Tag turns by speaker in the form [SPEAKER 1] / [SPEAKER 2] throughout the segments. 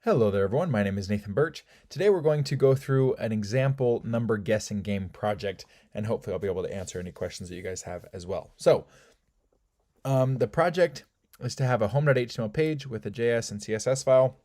[SPEAKER 1] Hello there everyone, my name is Nathan Birch. Today we're going to go through an example number guessing game project, and hopefully I'll be able to answer any questions that you guys have as well. So the project is to have a home.html page with a JS and CSS file.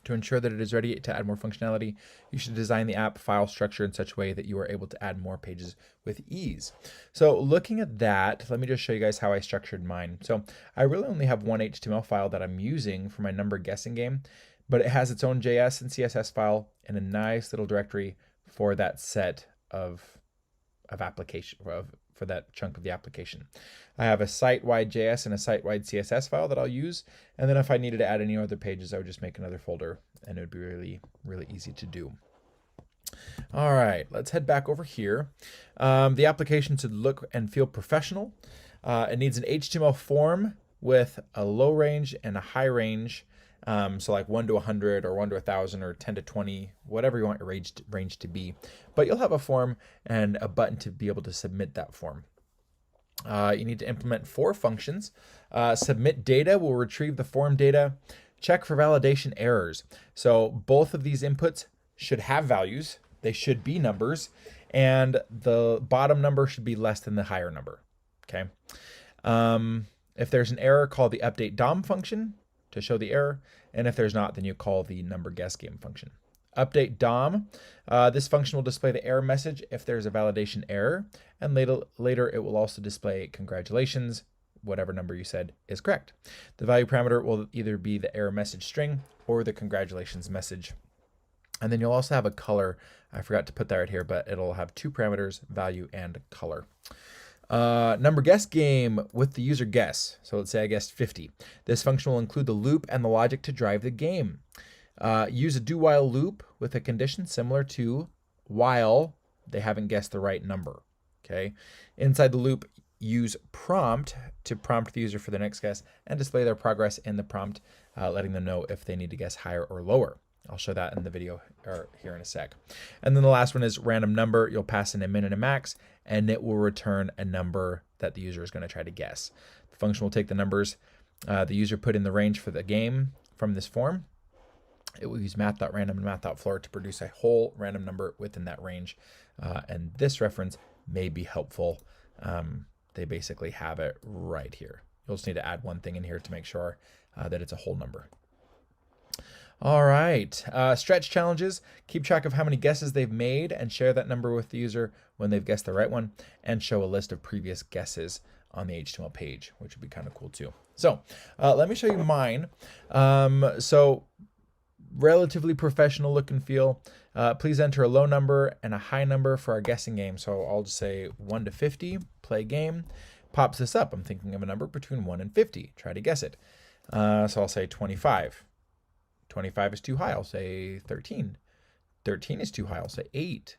[SPEAKER 1] To ensure that it is ready to add more functionality, you should design the app file structure in such a way that you are able to add more pages with ease. So looking at that, let me just show you guys how I structured mine. So I really only have one HTML file that I'm using for my number guessing game, but it has its own JS and CSS file and a nice little directory for that set of application, for that chunk of the application. I have a site-wide JS and a site-wide CSS file that I'll use. And then if I needed to add any other pages, I would just make another folder and it would be really, really easy to do. All right, let's head back over here. The application should look and feel professional. It needs an HTML form with a low range and a high range. So like 1 to 100 or 1 to 1,000 or 10 to 20, whatever you want your range to be. But you'll have a form and a button to be able to submit that form. You need to implement 4 functions. Submit data will retrieve the form data. Check for validation errors. So both of these inputs should have values. They should be numbers. And the bottom number should be less than the higher number. Okay. If there's an error, call the update DOM function to show the error, and if there's not, then you call the number guess game function. Update DOM, this function will display the error message if there's a validation error, and later it will also display congratulations, whatever number you said is correct. The value parameter will either be the error message string or the congratulations message. And then you'll also have a color. I forgot to put that right here, but it'll have 2 parameters, value and color. Number guess game with the user guess. So let's say I guessed 50. This function will include the loop and the logic to drive the game. Use a do while loop with a condition similar to while they haven't guessed the right number. Okay. Inside the loop, use prompt to prompt the user for their next guess and display their progress in the prompt, letting them know if they need to guess higher or lower. I'll show that in the video or here in a sec. And then the last one is random number. You'll pass in a min and a max, and it will return a number that the user is going to try to guess. The function will take the numbers the user put in the range for the game from this form. It will use math.random and math.floor to produce a whole random number within that range. And this reference may be helpful. They basically have it right here. You'll just need to add one thing in here to make sure that it's a whole number. All right, stretch challenges. Keep track of how many guesses they've made and share that number with the user when they've guessed the right one, and show a list of previous guesses on the HTML page, which would be kind of cool too. So let me show you mine. So relatively professional look and feel. Please enter a low number and a high number for our guessing game. So I'll just say 1 to 50, play game. Pops this up. I'm thinking of a number between 1 and 50. Try to guess it. So I'll say 25. 25 is too high, I'll say 13. 13 is too high, I'll say 8.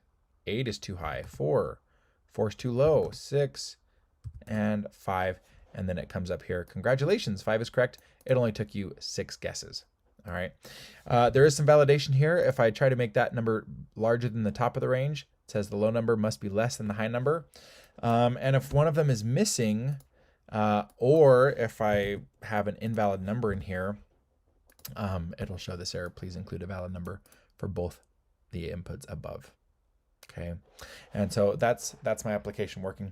[SPEAKER 1] 8 is too high, 4. 4 is too low, 6 and 5. And then it comes up here, congratulations, 5 is correct. It only took you 6 guesses. All right. There is some validation here. If I try to make that number larger than the top of the range, it says the low number must be less than the high number. And if one of them is missing, or if I have an invalid number in here, it'll show this error. Please include a valid number for both the inputs above. Okay. And so that's my application working.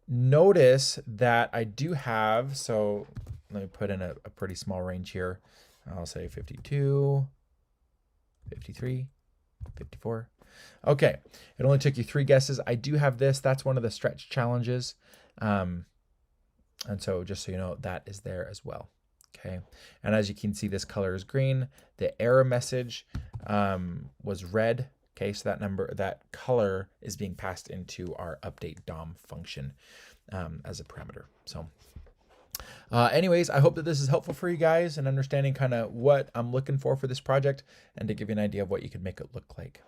[SPEAKER 1] Notice that I do have, so let me put in a pretty small range here. I'll say 52, 53, 54. Okay. It only took you 3 guesses. I do have this. That's one of the stretch challenges. And so just so you know, that is there as well. Okay, and as you can see, this color is green. The error message was red. Okay, so that color is being passed into our update DOM function as a parameter. So anyways, I hope that this is helpful for you guys in understanding kind of what I'm looking for this project and to give you an idea of what you could make it look like.